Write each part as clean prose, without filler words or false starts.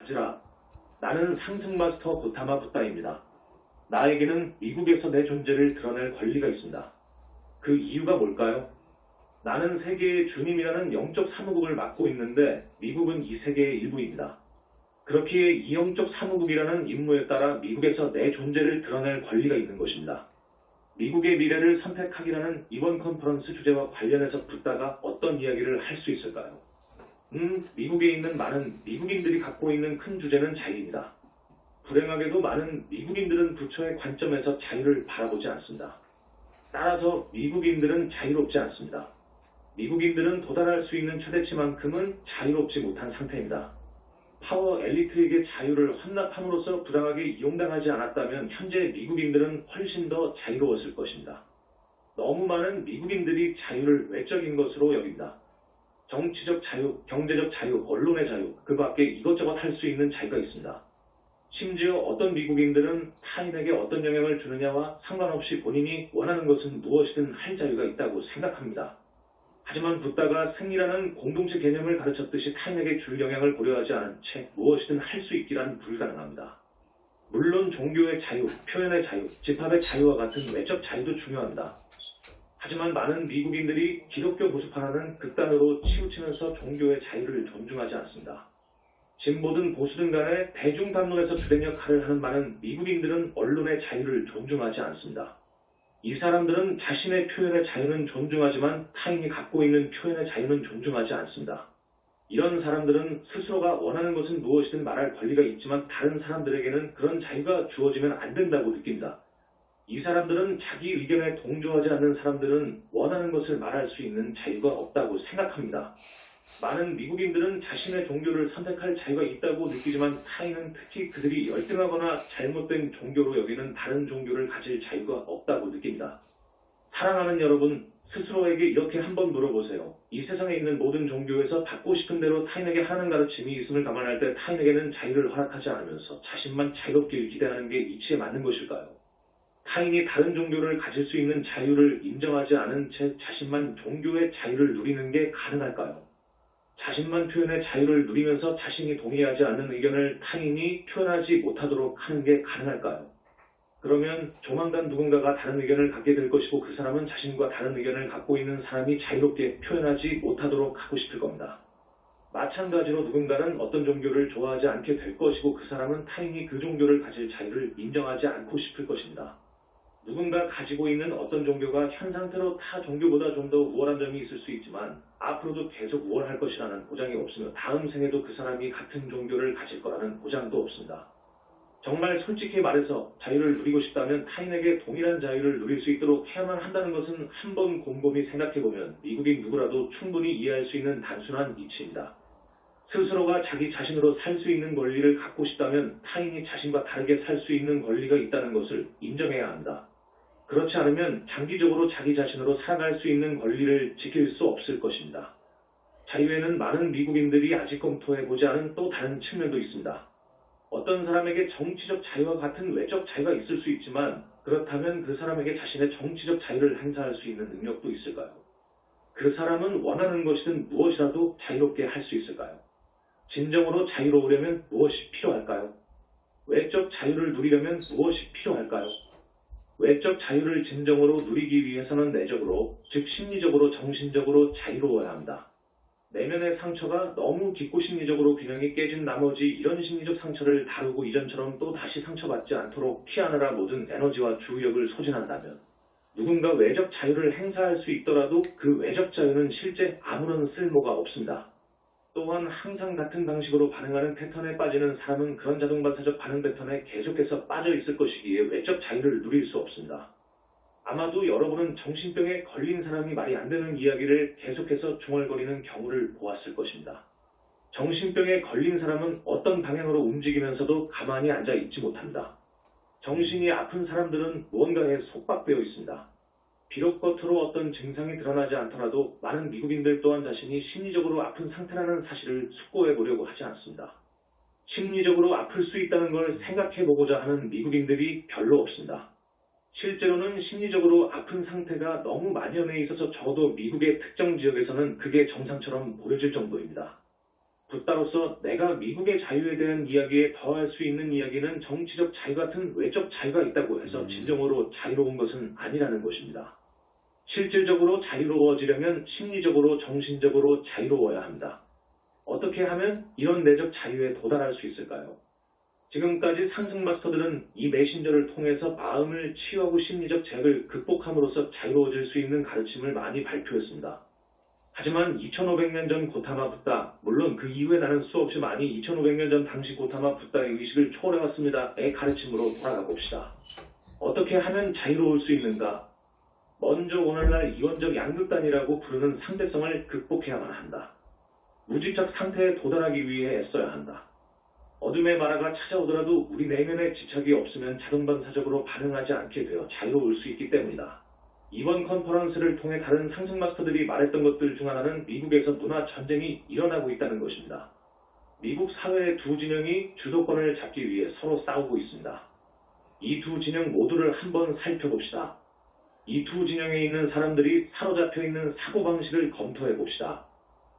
가지라. 나는 상승마스터 고타마 부타입니다. 나에게는 미국에서 내 존재를 드러낼 권리가 있습니다. 그 이유가 뭘까요? 나는 세계의 주님이라는 영적 사무국을 맡고 있는데 미국은 이 세계의 일부입니다. 그렇기에 이 영적 사무국이라는 임무에 따라 미국에서 내 존재를 드러낼 권리가 있는 것입니다. 미국의 미래를 선택하기라는 이번 컨퍼런스 주제와 관련해서 붓다가 어떤 이야기를 할 수 있을까요? 미국에 있는 많은 미국인들이 갖고 있는 큰 주제는 자유입니다. 불행하게도 많은 미국인들은 부처의 관점에서 자유를 바라보지 않습니다. 따라서 미국인들은 자유롭지 않습니다. 미국인들은 도달할 수 있는 최대치만큼은 자유롭지 못한 상태입니다. 파워 엘리트에게 자유를 헌납함으로써 부당하게 이용당하지 않았다면 현재 미국인들은 훨씬 더 자유로웠을 것입니다. 너무 많은 미국인들이 자유를 외적인 것으로 여깁니다. 정치적 자유, 경제적 자유, 언론의 자유, 그 밖에 이것저것 할 수 있는 자유가 있습니다. 심지어 어떤 미국인들은 타인에게 어떤 영향을 주느냐와 상관없이 본인이 원하는 것은 무엇이든 할 자유가 있다고 생각합니다. 하지만 붓다가 생리라는 공동체 개념을 가르쳤듯이 타인에게 줄 영향을 고려하지 않은 채 무엇이든 할 수 있기란 불가능합니다. 물론 종교의 자유, 표현의 자유, 집합의 자유와 같은 외적 자유도 중요합니다. 하지만 많은 미국인들이 기독교 보수파라는 극단으로 치우치면서 종교의 자유를 존중하지 않습니다. 진보든 보수든 간에 대중담론에서 주된 역할을 하는 많은 미국인들은 언론의 자유를 존중하지 않습니다. 이 사람들은 자신의 표현의 자유는 존중하지만 타인이 갖고 있는 표현의 자유는 존중하지 않습니다. 이런 사람들은 스스로가 원하는 것은 무엇이든 말할 권리가 있지만 다른 사람들에게는 그런 자유가 주어지면 안 된다고 느낍니다. 이 사람들은 자기 의견에 동조하지 않는 사람들은 원하는 것을 말할 수 있는 자유가 없다고 생각합니다. 많은 미국인들은 자신의 종교를 선택할 자유가 있다고 느끼지만 타인은 특히 그들이 열등하거나 잘못된 종교로 여기는 다른 종교를 가질 자유가 없다고 느낍니다. 사랑하는 여러분, 스스로에게 이렇게 한번 물어보세요. 이 세상에 있는 모든 종교에서 받고 싶은 대로 타인에게 하는 가르침이 있음을 감안할 때 타인에게는 자유를 허락하지 않으면서 자신만 자유롭게 기대하는 게 이치에 맞는 것일까요? 타인이 다른 종교를 가질 수 있는 자유를 인정하지 않은 채 자신만 종교의 자유를 누리는 게 가능할까요? 자신만 표현의 자유를 누리면서 자신이 동의하지 않는 의견을 타인이 표현하지 못하도록 하는 게 가능할까요? 그러면 조만간 누군가가 다른 의견을 갖게 될 것이고 그 사람은 자신과 다른 의견을 갖고 있는 사람이 자유롭게 표현하지 못하도록 하고 싶을 겁니다. 마찬가지로 누군가는 어떤 종교를 좋아하지 않게 될 것이고 그 사람은 타인이 그 종교를 가질 자유를 인정하지 않고 싶을 것입니다. 누군가 가지고 있는 어떤 종교가 현 상태로 타 종교보다 좀 더 우월한 점이 있을 수 있지만 앞으로도 계속 우월할 것이라는 보장이 없으며 다음 생에도 그 사람이 같은 종교를 가질 거라는 보장도 없습니다. 정말 솔직히 말해서 자유를 누리고 싶다면 타인에게 동일한 자유를 누릴 수 있도록 해야만 한다는 것은 한번 곰곰이 생각해보면 미국인 누구라도 충분히 이해할 수 있는 단순한 이치입니다. 스스로가 자기 자신으로 살 수 있는 권리를 갖고 싶다면 타인이 자신과 다르게 살 수 있는 권리가 있다는 것을 인정해야 합니다. 그렇지 않으면 장기적으로 자기 자신으로 살아갈 수 있는 권리를 지킬 수 없을 것입니다. 자유에는 많은 미국인들이 아직 검토해보지 않은 또 다른 측면도 있습니다. 어떤 사람에게 정치적 자유와 같은 외적 자유가 있을 수 있지만 그렇다면 그 사람에게 자신의 정치적 자유를 행사할 수 있는 능력도 있을까요? 그 사람은 원하는 것이든 무엇이라도 자유롭게 할 수 있을까요? 진정으로 자유로우려면 무엇이 필요할까요? 외적 자유를 누리려면 무엇이 필요할까요? 외적 자유를 진정으로 누리기 위해서는 내적으로, 즉 심리적으로, 정신적으로 자유로워야 합니다. 내면의 상처가 너무 깊고 심리적으로 균형이 깨진 나머지 이런 심리적 상처를 다루고 이전처럼 또 다시 상처받지 않도록 피하느라 모든 에너지와 주의력을 소진한다면 누군가 외적 자유를 행사할 수 있더라도 그 외적 자유는 실제 아무런 쓸모가 없습니다. 또한 항상 같은 방식으로 반응하는 패턴에 빠지는 사람은 그런 자동발사적 반응 패턴에 계속해서 빠져 있을 것이기에 외적 자유를 누릴 수 없습니다. 아마도 여러분은 정신병에 걸린 사람이 말이 안 되는 이야기를 계속해서 중얼거리는 경우를 보았을 것입니다. 정신병에 걸린 사람은 어떤 방향으로 움직이면서도 가만히 앉아 있지 못합니다. 정신이 아픈 사람들은 무언가에 속박되어 있습니다. 비록 겉으로 어떤 증상이 드러나지 않더라도 많은 미국인들 또한 자신이 심리적으로 아픈 상태라는 사실을 숙고해보려고 하지 않습니다. 심리적으로 아플 수 있다는 걸 생각해보고자 하는 미국인들이 별로 없습니다. 실제로는 심리적으로 아픈 상태가 너무 만연해 있어서 적어도 미국의 특정 지역에서는 그게 정상처럼 보여질 정도입니다. 붓다로서 내가 미국의 자유에 대한 이야기에 더할 수 있는 이야기는 정치적 자유 같은 외적 자유가 있다고 해서 진정으로 자유로운 것은 아니라는 것입니다. 실질적으로 자유로워지려면 심리적으로 정신적으로 자유로워야 합니다. 어떻게 하면 이런 내적 자유에 도달할 수 있을까요? 지금까지 상승 마스터들은 이 메신저를 통해서 마음을 치유하고 심리적 제약을 극복함으로써 자유로워질 수 있는 가르침을 많이 발표했습니다. 하지만 2500년 전 고타마 붓다, 물론 그 이후에 나는 수없이 많이 2500년 전 당시 고타마 붓다의 의식을 초월해왔습니다의 가르침으로 돌아가 봅시다. 어떻게 하면 자유로울 수 있는가? 먼저 오늘날 이원적 양극단이라고 부르는 상대성을 극복해야만 한다. 무지적 상태에 도달하기 위해 애써야 한다. 어둠의 마라가 찾아오더라도 우리 내면에 집착이 없으면 자동반사적으로 반응하지 않게 되어 자유로울 수 있기 때문이다. 이번 컨퍼런스를 통해 다른 상승 마스터들이 말했던 것들 중 하나는 미국에서 문화 전쟁이 일어나고 있다는 것입니다. 미국 사회의 두 진영이 주도권을 잡기 위해 서로 싸우고 있습니다. 이 두 진영 모두를 한번 살펴봅시다. 이 두 진영에 있는 사람들이 사로잡혀 있는 사고방식을 검토해 봅시다.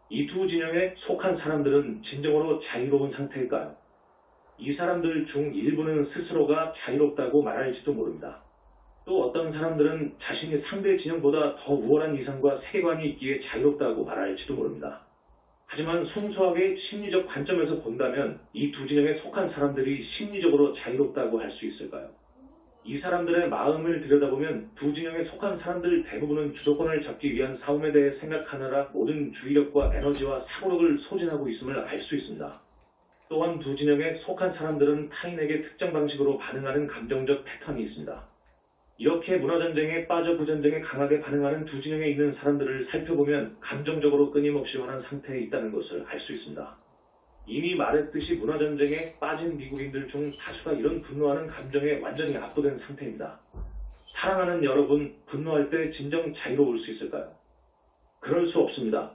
이 두 진영에 속한 사람들은 진정으로 자유로운 상태일까요? 이 사람들 중 일부는 스스로가 자유롭다고 말할지도 모릅니다. 또 어떤 사람들은 자신이 상대 진영보다 더 우월한 이상과 세계관이 있기에 자유롭다고 말할지도 모릅니다. 하지만 순수하게 심리적 관점에서 본다면 이 두 진영에 속한 사람들이 심리적으로 자유롭다고 할 수 있을까요? 이 사람들의 마음을 들여다보면 두 진영에 속한 사람들 대부분은 주도권을 잡기 위한 싸움에 대해 생각하느라 모든 주의력과 에너지와 사고력을 소진하고 있음을 알 수 있습니다. 또한 두 진영에 속한 사람들은 타인에게 특정 방식으로 반응하는 감정적 패턴이 있습니다. 이렇게 문화전쟁에 빠져 그 전쟁에 강하게 반응하는 두 진영에 있는 사람들을 살펴보면 감정적으로 끊임없이 화난 상태에 있다는 것을 알 수 있습니다. 이미 말했듯이 문화전쟁에 빠진 미국인들 중 다수가 이런 분노하는 감정에 완전히 압도된 상태입니다. 사랑하는 여러분, 분노할 때 진정 자유로울 수 있을까요? 그럴 수 없습니다.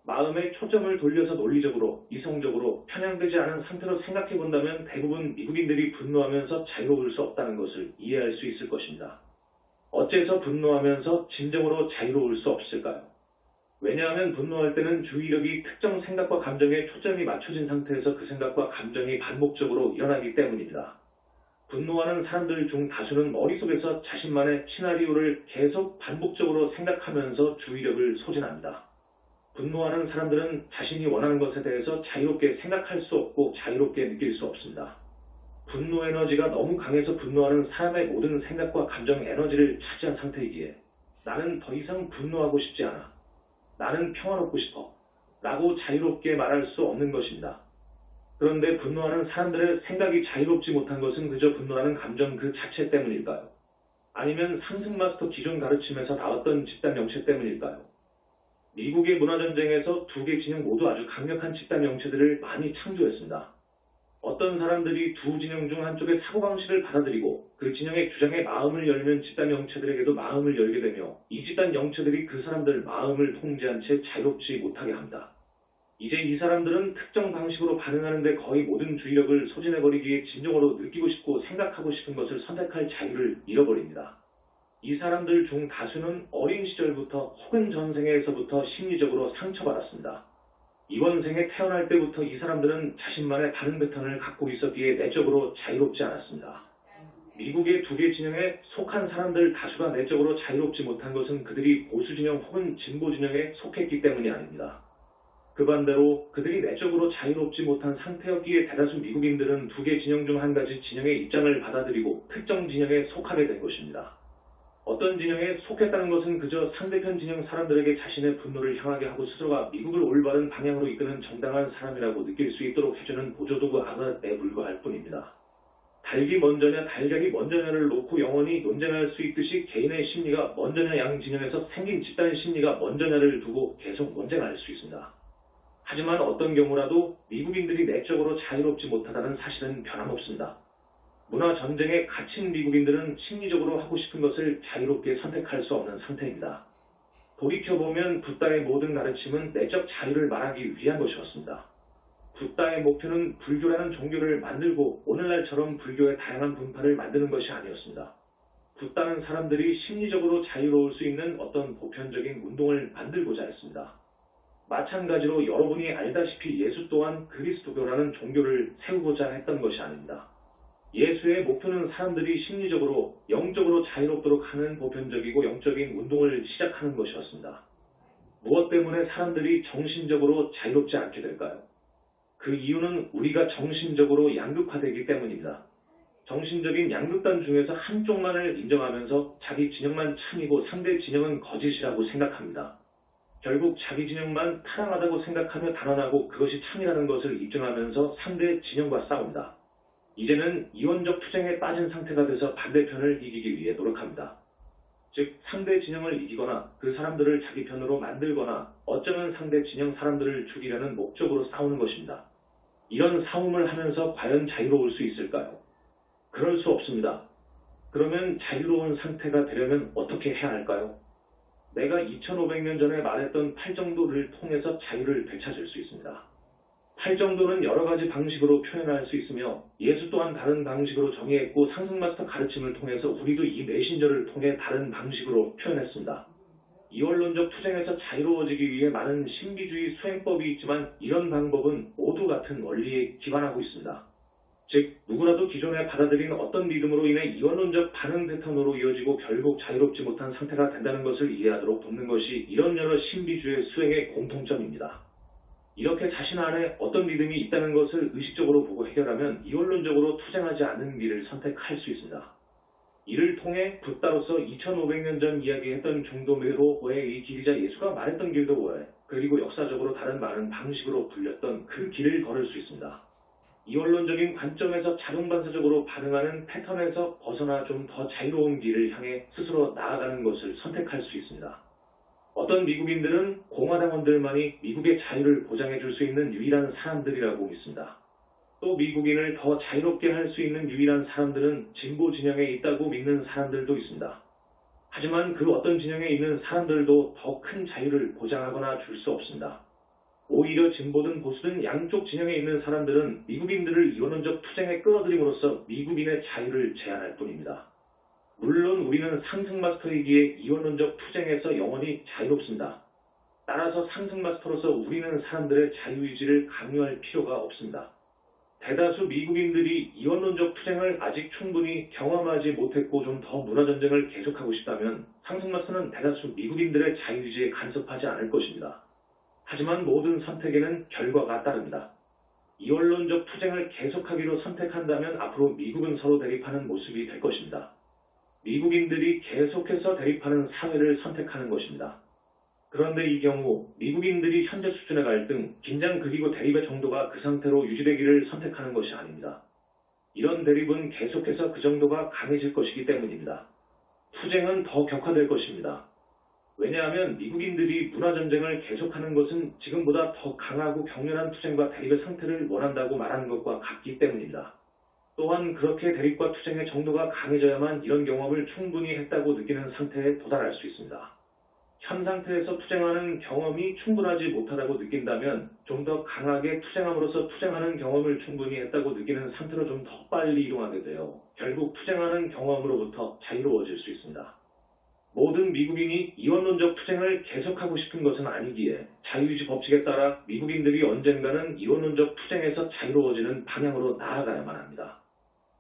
마음의 초점을 돌려서 논리적으로, 이성적으로 편향되지 않은 상태로 생각해 본다면 대부분 미국인들이 분노하면서 자유로울 수 없다는 것을 이해할 수 있을 것입니다. 어째서 분노하면서 진정으로 자유로울 수 없을까요? 왜냐하면 분노할 때는 주의력이 특정 생각과 감정에 초점이 맞춰진 상태에서 그 생각과 감정이 반복적으로 일어나기 때문입니다. 분노하는 사람들 중 다수는 머릿속에서 자신만의 시나리오를 계속 반복적으로 생각하면서 주의력을 소진합니다. 분노하는 사람들은 자신이 원하는 것에 대해서 자유롭게 생각할 수 없고 자유롭게 느낄 수 없습니다. 분노 에너지가 너무 강해서 분노하는 사람의 모든 생각과 감정 에너지를 차지한 상태이기에 나는 더 이상 분노하고 싶지 않아. 나는 평화롭고 싶어. 라고 자유롭게 말할 수 없는 것입니다. 그런데 분노하는 사람들의 생각이 자유롭지 못한 것은 그저 분노하는 감정 그 자체 때문일까요? 아니면 상승 마스터 기존 가르침에서 나왔던 집단 영체 때문일까요? 미국의 문화전쟁에서 두 개 진영 모두 아주 강력한 집단 영체들을 많이 창조했습니다. 어떤 사람들이 두 진영 중 한쪽의 사고방식을 받아들이고 그 진영의 주장에 마음을 열면 집단 영체들에게도 마음을 열게 되며 이 집단 영체들이 그 사람들 마음을 통제한 채 자유롭지 못하게 합니다. 이제 이 사람들은 특정 방식으로 반응하는데 거의 모든 주의력을 소진해버리기에 진정으로 느끼고 싶고 생각하고 싶은 것을 선택할 자유를 잃어버립니다. 이 사람들 중 다수는 어린 시절부터 혹은 전생에서부터 심리적으로 상처받았습니다. 이번 생에 태어날 때부터 이 사람들은 자신만의 반응 패턴을 갖고 있었기에 내적으로 자유롭지 않았습니다. 미국의 두 개 진영에 속한 사람들 다수가 내적으로 자유롭지 못한 것은 그들이 보수 진영 혹은 진보 진영에 속했기 때문이 아닙니다. 그 반대로 그들이 내적으로 자유롭지 못한 상태였기에 대다수 미국인들은 두 개 진영 중 한 가지 진영의 입장을 받아들이고 특정 진영에 속하게 된 것입니다. 어떤 진영에 속했다는 것은 그저 상대편 진영 사람들에게 자신의 분노를 향하게 하고 스스로가 미국을 올바른 방향으로 이끄는 정당한 사람이라고 느낄 수 있도록 해주는 보조도구 아무에 불과할 뿐입니다. 닭이 먼저냐 달걀이 먼저냐를 놓고 영원히 논쟁할 수 있듯이 개인의 심리가 먼저냐 양 진영에서 생긴 집단 심리가 먼저냐를 두고 계속 논쟁할 수 있습니다. 하지만 어떤 경우라도 미국인들이 내적으로 자유롭지 못하다는 사실은 변함없습니다. 문화 전쟁에 갇힌 미국인들은 심리적으로 하고 싶은 것을 자유롭게 선택할 수 없는 상태입니다. 돌이켜보면 붓다의 모든 가르침은 내적 자유를 말하기 위한 것이었습니다. 붓다의 목표는 불교라는 종교를 만들고 오늘날처럼 불교의 다양한 분파를 만드는 것이 아니었습니다. 붓다는 사람들이 심리적으로 자유로울 수 있는 어떤 보편적인 운동을 만들고자 했습니다. 마찬가지로 여러분이 알다시피 예수 또한 그리스도교라는 종교를 세우고자 했던 것이 아닙니다. 예수의 목표는 사람들이 심리적으로, 영적으로 자유롭도록 하는 보편적이고 영적인 운동을 시작하는 것이었습니다. 무엇 때문에 사람들이 정신적으로 자유롭지 않게 될까요? 그 이유는 우리가 정신적으로 양극화되기 때문입니다. 정신적인 양극단 중에서 한쪽만을 인정하면서 자기 진영만 참이고 상대 진영은 거짓이라고 생각합니다. 결국 자기 진영만 타당하다고 생각하며 단언하고 그것이 참이라는 것을 입증하면서 상대 진영과 싸웁니다. 이제는 이원적 투쟁에 빠진 상태가 돼서 반대편을 이기기 위해 노력합니다. 즉 상대 진영을 이기거나 그 사람들을 자기 편으로 만들거나 어쩌면 상대 진영 사람들을 죽이려는 목적으로 싸우는 것입니다. 이런 싸움을 하면서 과연 자유로울 수 있을까요? 그럴 수 없습니다. 그러면 자유로운 상태가 되려면 어떻게 해야 할까요? 내가 2500년 전에 말했던 팔정도를 통해서 자유를 되찾을 수 있습니다. 팔정도는 여러 가지 방식으로 표현할 수 있으며 예수 또한 다른 방식으로 정의했고 상승마스터 가르침을 통해서 우리도 이 메신저를 통해 다른 방식으로 표현했습니다. 이원론적 투쟁에서 자유로워지기 위해 많은 신비주의 수행법이 있지만 이런 방법은 모두 같은 원리에 기반하고 있습니다. 즉 누구라도 기존에 받아들인 어떤 믿음으로 인해 이원론적 반응 패턴으로 이어지고 결국 자유롭지 못한 상태가 된다는 것을 이해하도록 돕는 것이 이런 여러 신비주의 수행의 공통점입니다. 이렇게 자신 안에 어떤 믿음이 있다는 것을 의식적으로 보고 해결하면 이원론적으로 투쟁하지 않는 길을 선택할 수 있습니다. 이를 통해 붓다로서 2500년 전 이야기했던 중도매로의 이 길이자 예수가 말했던 길도 왜 그리고 역사적으로 다른 많은 방식으로 불렸던 그 길을 걸을 수 있습니다. 이원론적인 관점에서 자동반사적으로 반응하는 패턴에서 벗어나 좀 더 자유로운 길을 향해 스스로 나아가는 것을 선택할 수 있습니다. 어떤 미국인들은 공화당원들만이 미국의 자유를 보장해 줄 수 있는 유일한 사람들이라고 믿습니다. 또 미국인을 더 자유롭게 할 수 있는 유일한 사람들은 진보 진영에 있다고 믿는 사람들도 있습니다. 하지만 그 어떤 진영에 있는 사람들도 더 큰 자유를 보장하거나 줄 수 없습니다. 오히려 진보든 보수든 양쪽 진영에 있는 사람들은 미국인들을 이원론적 투쟁에 끌어들임으로써 미국인의 자유를 제한할 뿐입니다. 물론 우리는 상승마스터이기에 이원론적 투쟁에서 영원히 자유롭습니다. 따라서 상승마스터로서 우리는 사람들의 자유의지를 강요할 필요가 없습니다. 대다수 미국인들이 이원론적 투쟁을 아직 충분히 경험하지 못했고 좀 더 문화전쟁을 계속하고 싶다면 상승마스터는 대다수 미국인들의 자유의지에 간섭하지 않을 것입니다. 하지만 모든 선택에는 결과가 따릅니다. 이원론적 투쟁을 계속하기로 선택한다면 앞으로 미국은 서로 대립하는 모습이 될 것입니다. 미국인들이 계속해서 대립하는 사회를 선택하는 것입니다. 그런데 이 경우 미국인들이 현재 수준의 갈등, 긴장 그리고 대립의 정도가 그 상태로 유지되기를 선택하는 것이 아닙니다. 이런 대립은 계속해서 그 정도가 강해질 것이기 때문입니다. 투쟁은 더 격화될 것입니다. 왜냐하면 미국인들이 문화전쟁을 계속하는 것은 지금보다 더 강하고 격렬한 투쟁과 대립의 상태를 원한다고 말하는 것과 같기 때문입니다. 또한 그렇게 대립과 투쟁의 정도가 강해져야만 이런 경험을 충분히 했다고 느끼는 상태에 도달할 수 있습니다. 현 상태에서 투쟁하는 경험이 충분하지 못하다고 느낀다면 좀 더 강하게 투쟁함으로써 투쟁하는 경험을 충분히 했다고 느끼는 상태로 좀 더 빨리 이동하게 되어 결국 투쟁하는 경험으로부터 자유로워질 수 있습니다. 모든 미국인이 이원론적 투쟁을 계속하고 싶은 것은 아니기에 자유의지 법칙에 따라 미국인들이 언젠가는 이원론적 투쟁에서 자유로워지는 방향으로 나아가야만 합니다.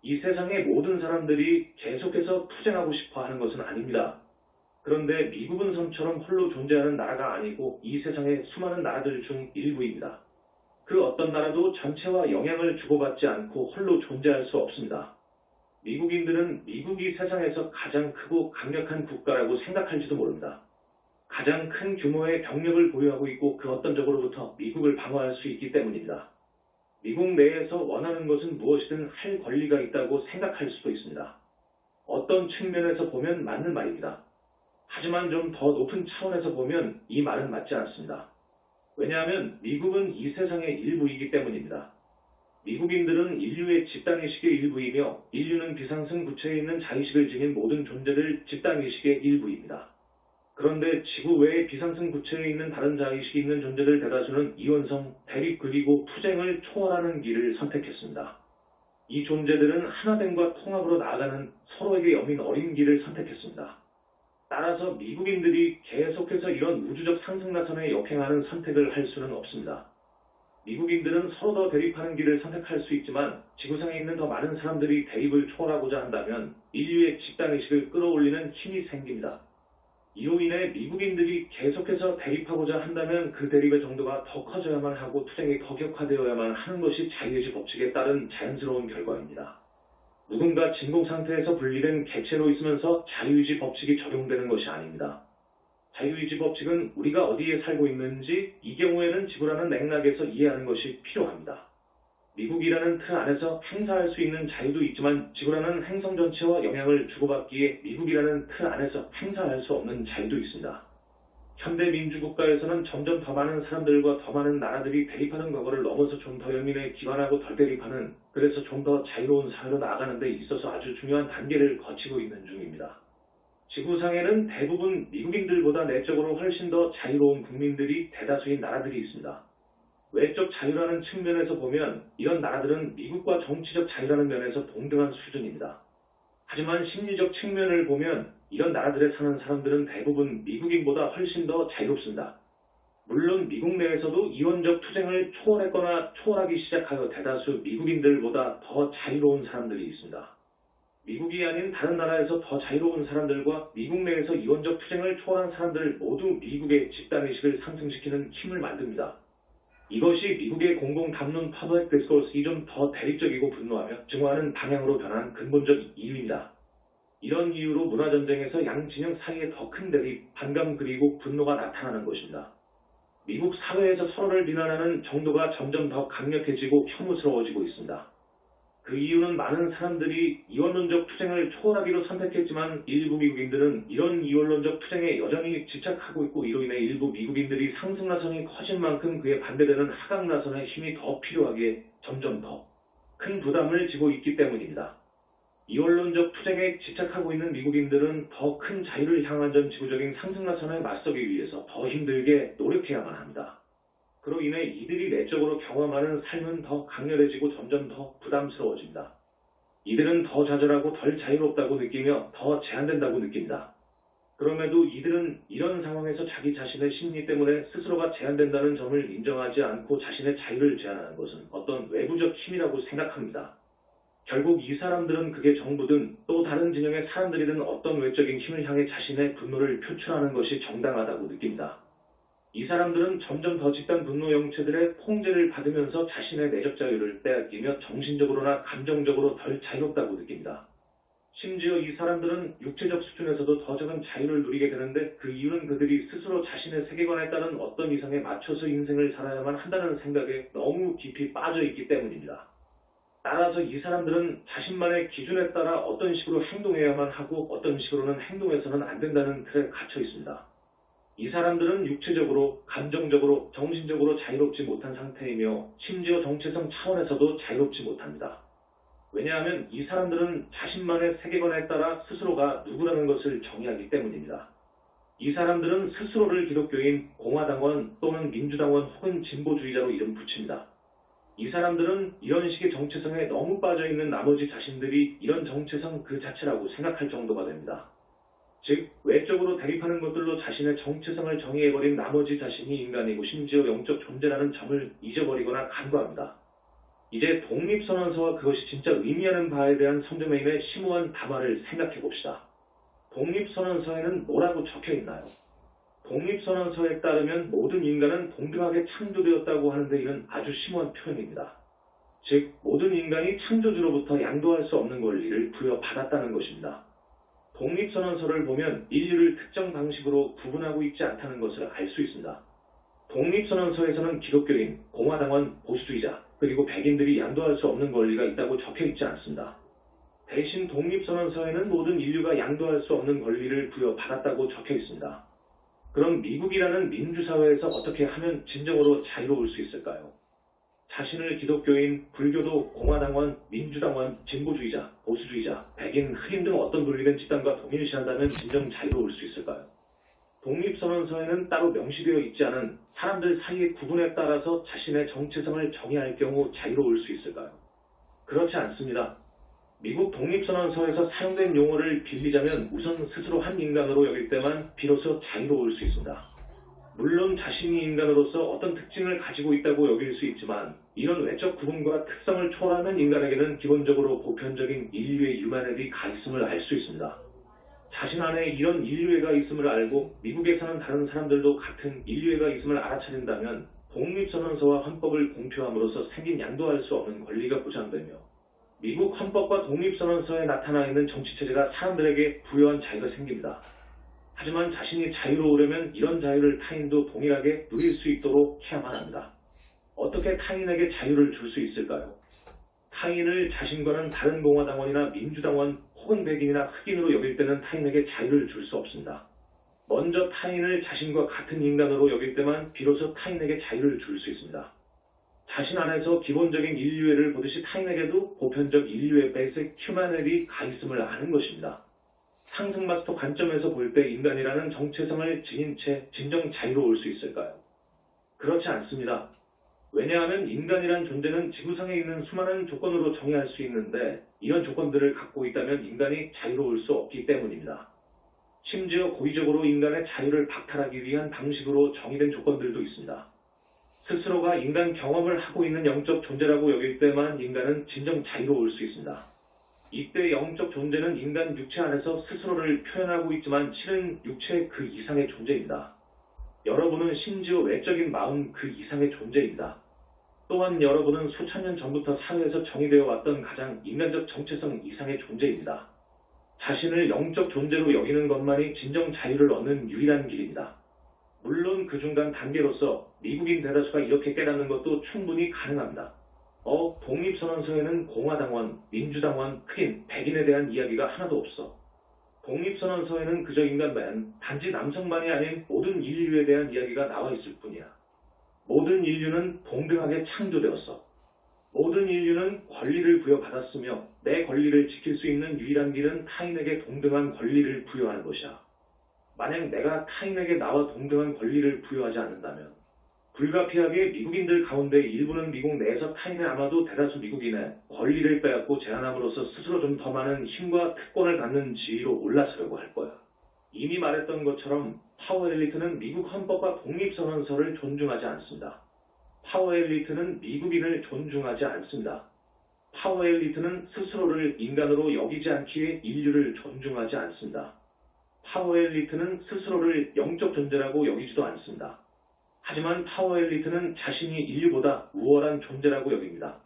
이 세상의 모든 사람들이 계속해서 투쟁하고 싶어 하는 것은 아닙니다. 그런데 미국은 섬처럼 홀로 존재하는 나라가 아니고 이 세상의 수많은 나라들 중 일부입니다. 그 어떤 나라도 전체와 영향을 주고받지 않고 홀로 존재할 수 없습니다. 미국인들은 미국이 세상에서 가장 크고 강력한 국가라고 생각할지도 모릅니다. 가장 큰 규모의 병력을 보유하고 있고 그 어떤 적으로부터 미국을 방어할 수 있기 때문입니다. 미국 내에서 원하는 것은 무엇이든 할 권리가 있다고 생각할 수도 있습니다. 어떤 측면에서 보면 맞는 말입니다. 하지만 좀 더 높은 차원에서 보면 이 말은 맞지 않습니다. 왜냐하면 미국은 이 세상의 일부이기 때문입니다. 미국인들은 인류의 집단의식의 일부이며 인류는 비상승 구체에 있는 자의식을 지닌 모든 존재들 집단의식의 일부입니다. 그런데 지구 외에 비상승 구체에 있는 다른 자의식이 있는 존재들 대다수는 이원성, 대립 그리고 투쟁을 초월하는 길을 선택했습니다. 이 존재들은 하나됨과 통합으로 나아가는 서로에게 여민 어린 길을 선택했습니다. 따라서 미국인들이 계속해서 이런 우주적 상승나선에 역행하는 선택을 할 수는 없습니다. 미국인들은 서로 더 대립하는 길을 선택할 수 있지만 지구상에 있는 더 많은 사람들이 대립을 초월하고자 한다면 인류의 집단의식을 끌어올리는 힘이 생깁니다. 이로 인해 미국인들이 계속해서 대립하고자 한다면 그 대립의 정도가 더 커져야만 하고 투쟁이 더 격화되어야만 하는 것이 자유의지 법칙에 따른 자연스러운 결과입니다. 누군가 진공 상태에서 분리된 객체로 있으면서 자유의지 법칙이 적용되는 것이 아닙니다. 자유의지 법칙은 우리가 어디에 살고 있는지, 이 경우에는 지구라는 맥락에서 이해하는 것이 필요합니다. 미국이라는 틀 안에서 행사할 수 있는 자유도 있지만 지구라는 행성 전체와 영향을 주고받기에 미국이라는 틀 안에서 행사할 수 없는 자유도 있습니다. 현대 민주국가에서는 점점 더 많은 사람들과 더 많은 나라들이 대립하는 과거를 넘어서 좀 더 연민에 기반하고 덜 대립하는, 그래서 좀 더 자유로운 사회로 나아가는 데 있어서 아주 중요한 단계를 거치고 있는 중입니다. 지구상에는 대부분 미국인들보다 내적으로 훨씬 더 자유로운 국민들이 대다수인 나라들이 있습니다. 외적 자유라는 측면에서 보면 이런 나라들은 미국과 정치적 자유라는 면에서 동등한 수준입니다. 하지만 심리적 측면을 보면 이런 나라들에 사는 사람들은 대부분 미국인보다 훨씬 더 자유롭습니다. 물론 미국 내에서도 이원적 투쟁을 초월했거나 초월하기 시작하여 대다수 미국인들보다 더 자유로운 사람들이 있습니다. 미국이 아닌 다른 나라에서 더 자유로운 사람들과 미국 내에서 이원적 투쟁을 초월한 사람들 모두 미국의 집단의식을 상승시키는 힘을 만듭니다. 이것이 미국의 공공담론 퍼블릭 디스코스이 좀 더 대립적이고 분노하며 증오하는 방향으로 변한 근본적 이유입니다. 이런 이유로 문화전쟁에서 양 진영 사이에 더 큰 대립, 반감 그리고 분노가 나타나는 것입니다. 미국 사회에서 서로를 비난하는 정도가 점점 더 강력해지고 혐오스러워지고 있습니다. 그 이유는 많은 사람들이 이원론적 투쟁을 초월하기로 선택했지만 일부 미국인들은 이런 이원론적 투쟁에 여전히 집착하고 있고, 이로 인해 일부 미국인들이 상승나선이 커진 만큼 그에 반대되는 하강나선의 힘이 더 필요하기에 점점 더 큰 부담을 지고 있기 때문입니다. 이원론적 투쟁에 집착하고 있는 미국인들은 더 큰 자유를 향한 전 지구적인 상승나선에 맞서기 위해서 더 힘들게 노력해야만 합니다. 그로 인해 이들이 내적으로 경험하는 삶은 더 강렬해지고 점점 더 부담스러워집니다. 이들은 더 좌절하고 덜 자유롭다고 느끼며 더 제한된다고 느낀다. 그럼에도 이들은 이런 상황에서 자기 자신의 심리 때문에 스스로가 제한된다는 점을 인정하지 않고 자신의 자유를 제한하는 것은 어떤 외부적 힘이라고 생각합니다. 결국 이 사람들은 그게 정부든 또 다른 진영의 사람들이든 어떤 외적인 힘을 향해 자신의 분노를 표출하는 것이 정당하다고 느낀다. 이 사람들은 점점 더 집단 분노 영체들의 통제를 받으면서 자신의 내적 자유를 빼앗기며 정신적으로나 감정적으로 덜 자유롭다고 느낀다. 심지어 이 사람들은 육체적 수준에서도 더 적은 자유를 누리게 되는데 그 이유는 그들이 스스로 자신의 세계관에 따른 어떤 이상에 맞춰서 인생을 살아야만 한다는 생각에 너무 깊이 빠져 있기 때문입니다. 따라서 이 사람들은 자신만의 기준에 따라 어떤 식으로 행동해야만 하고 어떤 식으로는 행동해서는 안 된다는 틀에 갇혀 있습니다. 이 사람들은 육체적으로, 감정적으로, 정신적으로 자유롭지 못한 상태이며 심지어 정체성 차원에서도 자유롭지 못합니다. 왜냐하면 이 사람들은 자신만의 세계관에 따라 스스로가 누구라는 것을 정의하기 때문입니다. 이 사람들은 스스로를 기독교인, 공화당원 또는 민주당원 혹은 진보주의자로 이름 붙입니다. 이 사람들은 이런 식의 정체성에 너무 빠져있는 나머지 자신들이 이런 정체성 그 자체라고 생각할 정도가 됩니다. 즉, 외적으로 대립하는 것들로 자신의 정체성을 정의해버린 나머지 자신이 인간이고 심지어 영적 존재라는 점을 잊어버리거나 간과합니다. 이제 독립선언서와 그것이 진짜 의미하는 바에 대한 성저메인의 심오한 담화를 생각해봅시다. 독립선언서에는 뭐라고 적혀있나요? 독립선언서에 따르면 모든 인간은 동등하게 창조되었다고 하는데 이는 아주 심오한 표현입니다. 즉, 모든 인간이 창조주로부터 양도할 수 없는 권리를 부여받았다는 것입니다. 독립선언서를 보면 인류를 특정 방식으로 구분하고 있지 않다는 것을 알 수 있습니다. 독립선언서에서는 기독교인, 공화당원, 보수주의자, 그리고 백인들이 양도할 수 없는 권리가 있다고 적혀 있지 않습니다. 대신 독립선언서에는 모든 인류가 양도할 수 없는 권리를 부여받았다고 적혀 있습니다. 그럼 미국이라는 민주사회에서 어떻게 하면 진정으로 자유로울 수 있을까요? 자신을 기독교인, 불교도, 공화당원, 민주당원, 진보주의자, 보수주의자, 백인, 흑인 등 어떤 분리된 집단과 동일시한다면 진정 자유로울 수 있을까요? 독립선언서에는 따로 명시되어 있지 않은 사람들 사이의 구분에 따라서 자신의 정체성을 정의할 경우 자유로울 수 있을까요? 그렇지 않습니다. 미국 독립선언서에서 사용된 용어를 빌리자면 우선 스스로 한 인간으로 여길 때만 비로소 자유로울 수 있습니다. 물론 자신이 인간으로서 어떤 특징을 가지고 있다고 여길 수 있지만 이런 외적 구분과 특성을 초월하는 인간에게는 기본적으로 보편적인 인류의 유만앱이가 있음을 알 수 있습니다. 자신 안에 이런 인류애가 있음을 알고 미국에 사는 다른 사람들도 같은 인류애가 있음을 알아차린다면 독립선언서와 헌법을 공표함으로써 생긴 양도할 수 없는 권리가 보장되며 미국 헌법과 독립선언서에 나타나 있는 정치체제가 사람들에게 부여한 자유가 생깁니다. 하지만 자신이 자유로우려면 이런 자유를 타인도 동일하게 누릴 수 있도록 해야만 합니다. 어떻게 타인에게 자유를 줄 수 있을까요? 타인을 자신과는 다른 공화당원이나 민주당원 혹은 백인이나 흑인으로 여길 때는 타인에게 자유를 줄 수 없습니다. 먼저 타인을 자신과 같은 인간으로 여길 때만 비로소 타인에게 자유를 줄 수 있습니다. 자신 안에서 기본적인 인류애를 보듯이 타인에게도 보편적 인류애 베이직 휴머니티가 있음을 아는 것입니다. 상승 마스터 관점에서 볼 때 인간이라는 정체성을 지닌 채 진정 자유로울 수 있을까요? 그렇지 않습니다. 왜냐하면 인간이란 존재는 지구상에 있는 수많은 조건으로 정의할 수 있는데 이런 조건들을 갖고 있다면 인간이 자유로울 수 없기 때문입니다. 심지어 고의적으로 인간의 자유를 박탈하기 위한 방식으로 정의된 조건들도 있습니다. 스스로가 인간 경험을 하고 있는 영적 존재라고 여길 때만 인간은 진정 자유로울 수 있습니다. 이때 영적 존재는 인간 육체 안에서 스스로를 표현하고 있지만 실은 육체 그 이상의 존재입니다. 여러분은 심지어 외적인 마음 그 이상의 존재입니다. 또한 여러분은 수천 년 전부터 사회에서 정의되어 왔던 가장 인간적 정체성 이상의 존재입니다. 자신을 영적 존재로 여기는 것만이 진정 자유를 얻는 유일한 길입니다. 물론 그 중간 단계로서 미국인 대다수가 이렇게 깨닫는 것도 충분히 가능합니다. 독립선언서에는 공화당원, 민주당원, 흑인, 백인에 대한 이야기가 하나도 없어. 독립선언서에는 그저 인간만, 단지 남성만이 아닌 모든 인류에 대한 이야기가 나와 있을 뿐이야. 모든 인류는 동등하게 창조되었어. 모든 인류는 권리를 부여받았으며 내 권리를 지킬 수 있는 유일한 길은 타인에게 동등한 권리를 부여하는 것이야. 만약 내가 타인에게 나와 동등한 권리를 부여하지 않는다면 불가피하게 미국인들 가운데 일부는 미국 내에서 타인의 아마도 대다수 미국인의 권리를 빼앗고 제한함으로써 스스로 좀 더 많은 힘과 특권을 갖는 지위로 올라서려고 할 거야. 이미 말했던 것처럼 파워 엘리트는 미국 헌법과 독립선언서를 존중하지 않습니다. 파워 엘리트는 미국인을 존중하지 않습니다. 파워 엘리트는 스스로를 인간으로 여기지 않기에 인류를 존중하지 않습니다. 파워 엘리트는 스스로를 영적 존재라고 여기지도 않습니다. 하지만 파워 엘리트는 자신이 인류보다 우월한 존재라고 여깁니다.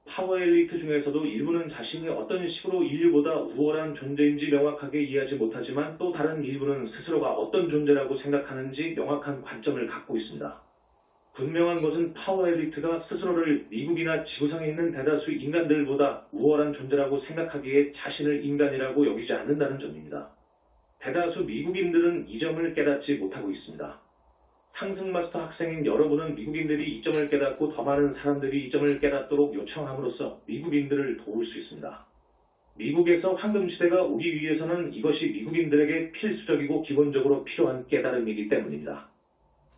파워 엘리트 중에서도 일부는 자신이 어떤 식으로 인류보다 우월한 존재인지 명확하게 이해하지 못하지만 또 다른 일부는 스스로가 어떤 존재라고 생각하는지 명확한 관점을 갖고 있습니다. 분명한 것은 파워 엘리트가 스스로를 미국이나 지구상에 있는 대다수 인간들보다 우월한 존재라고 생각하기에 자신을 인간이라고 여기지 않는다는 점입니다. 대다수 미국인들은 이 점을 깨닫지 못하고 있습니다. 상승마스터 학생인 여러분은 미국인들이 이 점을 깨닫고 더 많은 사람들이 이 점을 깨닫도록 요청함으로써 미국인들을 도울 수 있습니다. 미국에서 황금시대가 오기 위해서는 이것이 미국인들에게 필수적이고 기본적으로 필요한 깨달음이기 때문입니다.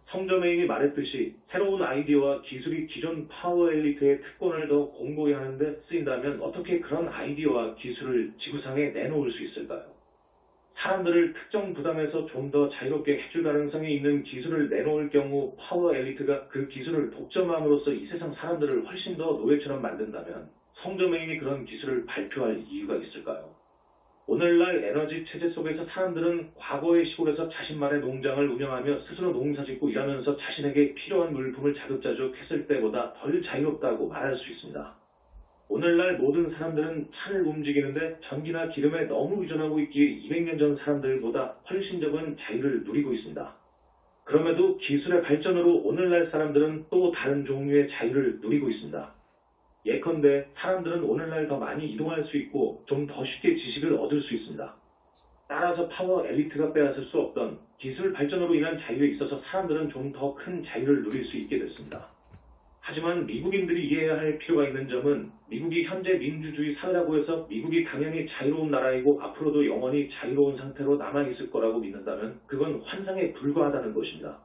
성저메인이 말했듯이 새로운 아이디어와 기술이 기존 파워 엘리트의 특권을 더 공고히 하는 데 쓰인다면 어떻게 그런 아이디어와 기술을 지구상에 내놓을 수 있을까요? 사람들을 특정 부담에서 좀 더 자유롭게 해줄 가능성이 있는 기술을 내놓을 경우 파워 엘리트가 그 기술을 독점함으로써 이 세상 사람들을 훨씬 더 노예처럼 만든다면 성저메인이 그런 기술을 발표할 이유가 있을까요? 오늘날 에너지 체제 속에서 사람들은 과거의 시골에서 자신만의 농장을 운영하며 스스로 농사짓고 일하면서 자신에게 필요한 물품을 자급자족 했을 때보다 덜 자유롭다고 말할 수 있습니다. 오늘날 모든 사람들은 차를 움직이는데 전기나 기름에 너무 의존하고 있기에 200년 전 사람들보다 훨씬 적은 자유를 누리고 있습니다. 그럼에도 기술의 발전으로 오늘날 사람들은 또 다른 종류의 자유를 누리고 있습니다. 예컨대 사람들은 오늘날 더 많이 이동할 수 있고 좀 더 쉽게 지식을 얻을 수 있습니다. 따라서 파워 엘리트가 빼앗을 수 없던 기술 발전으로 인한 자유에 있어서 사람들은 좀 더 큰 자유를 누릴 수 있게 됐습니다. 하지만 미국인들이 이해해야 할 필요가 있는 점은 미국이 현재 민주주의 사회라고 해서 미국이 당연히 자유로운 나라이고 앞으로도 영원히 자유로운 상태로 남아있을 거라고 믿는다면 그건 환상에 불과하다는 것입니다.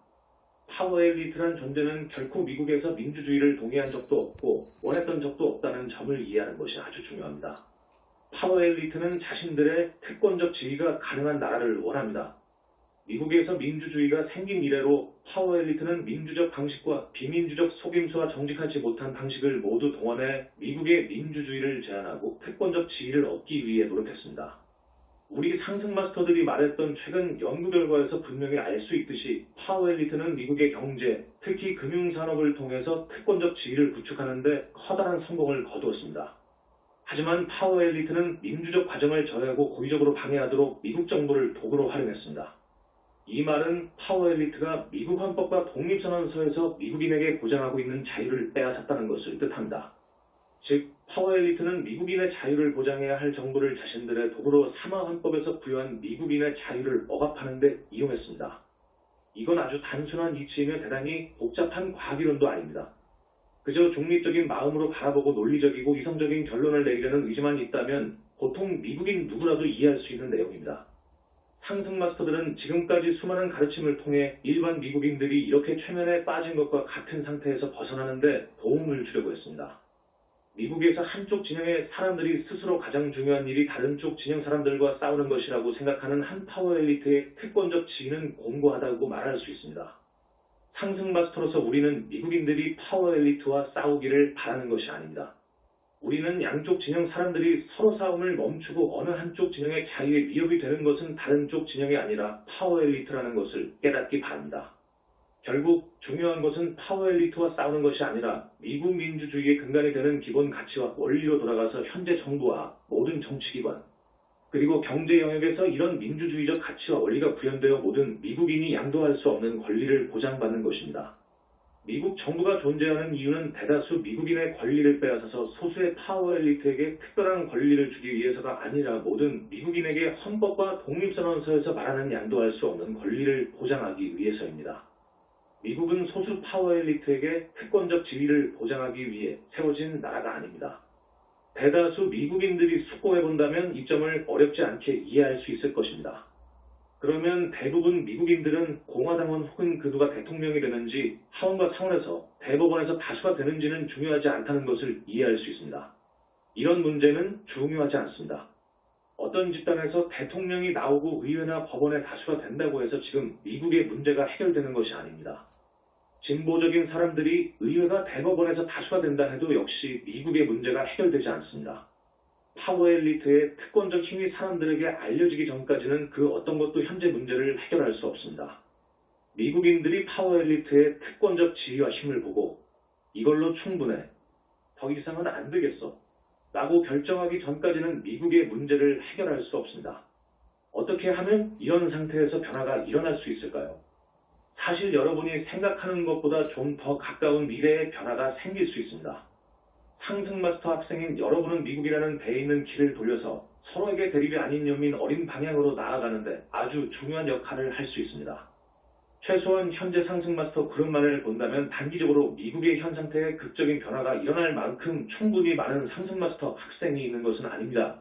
파워 엘리트란 존재는 결코 미국에서 민주주의를 동의한 적도 없고 원했던 적도 없다는 점을 이해하는 것이 아주 중요합니다. 파워 엘리트는 자신들의 특권적 지위가 가능한 나라를 원합니다. 미국에서 민주주의가 생긴 이래로 파워 엘리트는 민주적 방식과 비민주적 속임수와 정직하지 못한 방식을 모두 동원해 미국의 민주주의를 제한하고 특권적 지위를 얻기 위해 노력했습니다. 우리 상승 마스터들이 말했던 최근 연구 결과에서 분명히 알 수 있듯이 파워 엘리트는 미국의 경제, 특히 금융산업을 통해서 특권적 지위를 구축하는 데 커다란 성공을 거두었습니다. 하지만 파워 엘리트는 민주적 과정을 저해하고 고의적으로 방해하도록 미국 정부를 도구로 활용했습니다. 이 말은 파워 엘리트가 미국 헌법과 독립선언서에서 미국인에게 보장하고 있는 자유를 빼앗았다는 것을 뜻합니다. 즉, 파워 엘리트는 미국인의 자유를 보장해야 할 정부를 자신들의 도구로 삼아 헌법에서 부여한 미국인의 자유를 억압하는 데 이용했습니다. 이건 아주 단순한 이치이며 대단히 복잡한 과학이론도 아닙니다. 그저 중립적인 마음으로 바라보고 논리적이고 이성적인 결론을 내리려는 의지만 있다면 보통 미국인 누구라도 이해할 수 있는 내용입니다. 상승 마스터들은 지금까지 수많은 가르침을 통해 일반 미국인들이 이렇게 최면에 빠진 것과 같은 상태에서 벗어나는데 도움을 주려고 했습니다. 미국에서 한쪽 진영의 사람들이 스스로 가장 중요한 일이 다른 쪽 진영 사람들과 싸우는 것이라고 생각하는 한 파워 엘리트의 특권적 지위는 공고하다고 말할 수 있습니다. 상승 마스터로서 우리는 미국인들이 파워 엘리트와 싸우기를 바라는 것이 아닙니다. 우리는 양쪽 진영 사람들이 서로 싸움을 멈추고 어느 한쪽 진영의 자유에 위협이 되는 것은 다른 쪽 진영이 아니라 파워 엘리트라는 것을 깨닫기 바랍니다. 결국 중요한 것은 파워 엘리트와 싸우는 것이 아니라 미국 민주주의의 근간이 되는 기본 가치와 원리로 돌아가서 현재 정부와 모든 정치기관, 그리고 경제 영역에서 이런 민주주의적 가치와 원리가 구현되어 모든 미국인이 양도할 수 없는 권리를 보장받는 것입니다. 미국 정부가 존재하는 이유는 대다수 미국인의 권리를 빼앗아서 소수의 파워 엘리트에게 특별한 권리를 주기 위해서가 아니라 모든 미국인에게 헌법과 독립선언서에서 말하는 양도할 수 없는 권리를 보장하기 위해서입니다. 미국은 소수 파워 엘리트에게 특권적 지위를 보장하기 위해 세워진 나라가 아닙니다. 대다수 미국인들이 숙고해본다면 이 점을 어렵지 않게 이해할 수 있을 것입니다. 그러면 대부분 미국인들은 공화당원 혹은 그 누가 대통령이 되는지 하원과 상원에서 대법원에서 다수가 되는지는 중요하지 않다는 것을 이해할 수 있습니다. 이런 문제는 중요하지 않습니다. 어떤 집단에서 대통령이 나오고 의회나 법원에 다수가 된다고 해서 지금 미국의 문제가 해결되는 것이 아닙니다. 진보적인 사람들이 의회가 대법원에서 다수가 된다 해도 역시 미국의 문제가 해결되지 않습니다. 파워 엘리트의 특권적 힘이 사람들에게 알려지기 전까지는 그 어떤 것도 현재 문제를 해결할 수 없습니다. 미국인들이 파워 엘리트의 특권적 지위와 힘을 보고 이걸로 충분해, 더 이상은 안 되겠어 라고 결정하기 전까지는 미국의 문제를 해결할 수 없습니다. 어떻게 하면 이런 상태에서 변화가 일어날 수 있을까요? 사실 여러분이 생각하는 것보다 좀 더 가까운 미래의 변화가 생길 수 있습니다. 상승 마스터 학생인 여러분은 미국이라는 배에 있는 키를 돌려서 서로에게 대립이 아닌 연민 어린 방향으로 나아가는데 아주 중요한 역할을 할 수 있습니다. 최소한 현재 상승 마스터 그룹만을 본다면 단기적으로 미국의 현 상태에 극적인 변화가 일어날 만큼 충분히 많은 상승 마스터 학생이 있는 것은 아닙니다.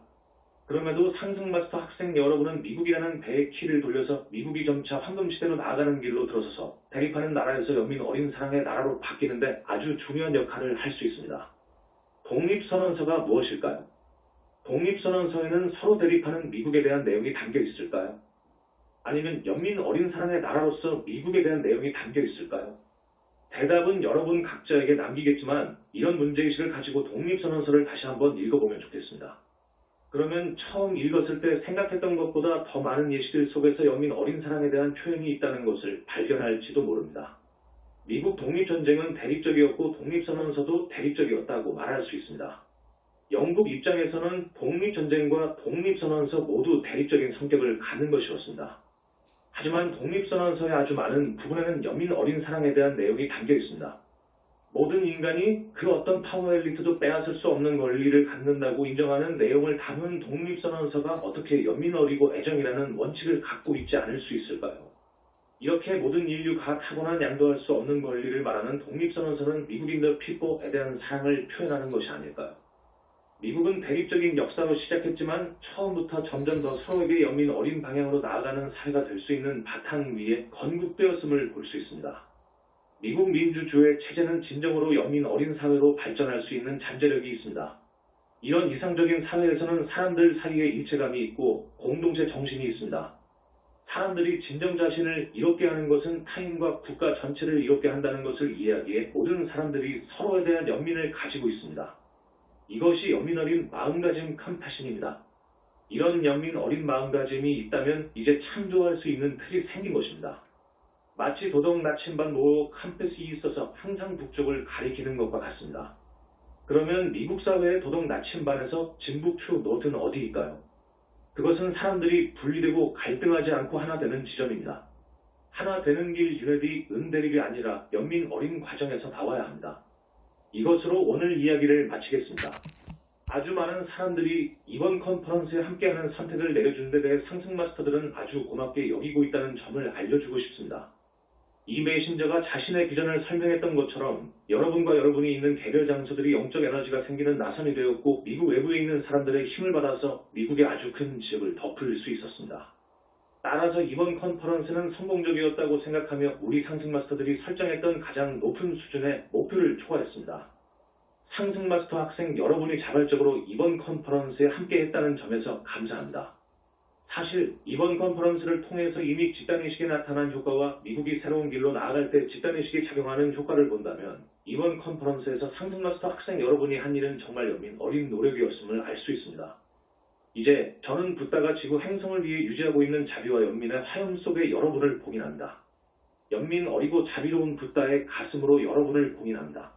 그럼에도 상승 마스터 학생 여러분은 미국이라는 배의 키를 돌려서 미국이 점차 황금시대로 나아가는 길로 들어서서 대립하는 나라에서 연민 어린 사랑의 나라로 바뀌는데 아주 중요한 역할을 할 수 있습니다. 독립선언서가 무엇일까요? 독립선언서에는 서로 대립하는 미국에 대한 내용이 담겨 있을까요? 아니면 연민 어린 사랑의 나라로서 미국에 대한 내용이 담겨 있을까요? 대답은 여러분 각자에게 남기겠지만 이런 문제의식을 가지고 독립선언서를 다시 한번 읽어보면 좋겠습니다. 그러면 처음 읽었을 때 생각했던 것보다 더 많은 예시들 속에서 연민 어린 사랑에 대한 표현이 있다는 것을 발견할지도 모릅니다. 미국 독립전쟁은 대립적이었고 독립선언서도 대립적이었다고 말할 수 있습니다. 영국 입장에서는 독립전쟁과 독립선언서 모두 대립적인 성격을 갖는 것이었습니다. 하지만 독립선언서의 아주 많은 부분에는 연민 어린 사랑에 대한 내용이 담겨 있습니다. 모든 인간이 그 어떤 파워 엘리트도 빼앗을 수 없는 권리를 갖는다고 인정하는 내용을 담은 독립선언서가 어떻게 연민 어리고 애정이라는 원칙을 갖고 있지 않을 수 있을까요? 이렇게 모든 인류가 타고난 양도할 수 없는 권리를 말하는 독립선언서는 미국인들 피부에 대한 사랑을 표현하는 것이 아닐까요? 미국은 대립적인 역사로 시작했지만 처음부터 점점 더 서로에게 연민 어린 방향으로 나아가는 사회가 될 수 있는 바탕 위에 건국되었음을 볼 수 있습니다. 미국 민주주의 체제는 진정으로 연민 어린 사회로 발전할 수 있는 잠재력이 있습니다. 이런 이상적인 사회에서는 사람들 사이에 일체감이 있고 공동체 정신이 있습니다. 사람들이 진정 자신을 이롭게 하는 것은 타인과 국가 전체를 이롭게 한다는 것을 이해하기에 모든 사람들이 서로에 대한 연민을 가지고 있습니다. 이것이 연민 어린 마음가짐 컴패션입니다. 이런 연민 어린 마음가짐이 있다면 이제 창조할 수 있는 틀이 생긴 것입니다. 마치 도덕 나침반 모호 컴패스이 있어서 항상 북쪽을 가리키는 것과 같습니다. 그러면 미국 사회의 도덕 나침반에서 진북추 노드는 어디일까요? 그것은 사람들이 분리되고 갈등하지 않고 하나 되는 지점입니다. 하나 되는 길 유네디 은대립이 아니라 연민 어린 과정에서 나와야 합니다. 이것으로 오늘 이야기를 마치겠습니다. 아주 많은 사람들이 이번 컨퍼런스에 함께하는 선택을 내려준 데 대해 상승 마스터들은 아주 고맙게 여기고 있다는 점을 알려주고 싶습니다. 이 메신저가 자신의 비전을 설명했던 것처럼 여러분과 여러분이 있는 개별 장소들이 영적 에너지가 생기는 나선이 되었고 미국 외부에 있는 사람들의 힘을 받아서 미국의 아주 큰 지역을 덮을 수 있었습니다. 따라서 이번 컨퍼런스는 성공적이었다고 생각하며 우리 상승 마스터들이 설정했던 가장 높은 수준의 목표를 초과했습니다. 상승 마스터 학생 여러분이 자발적으로 이번 컨퍼런스에 함께했다는 점에서 감사합니다. 사실 이번 컨퍼런스를 통해서 이미 집단의식에 나타난 효과와 미국이 새로운 길로 나아갈 때 집단의식이 작용하는 효과를 본다면 이번 컨퍼런스에서 상승 마스터 학생 여러분이 한 일은 정말 연민 어린 노력이었음을 알 수 있습니다. 이제 저는 붓다가 지구 행성을 위해 유지하고 있는 자비와 연민의 화염 속에 여러분을 봉인합니다. 연민 어리고 자비로운 붓다의 가슴으로 여러분을 봉인합니다.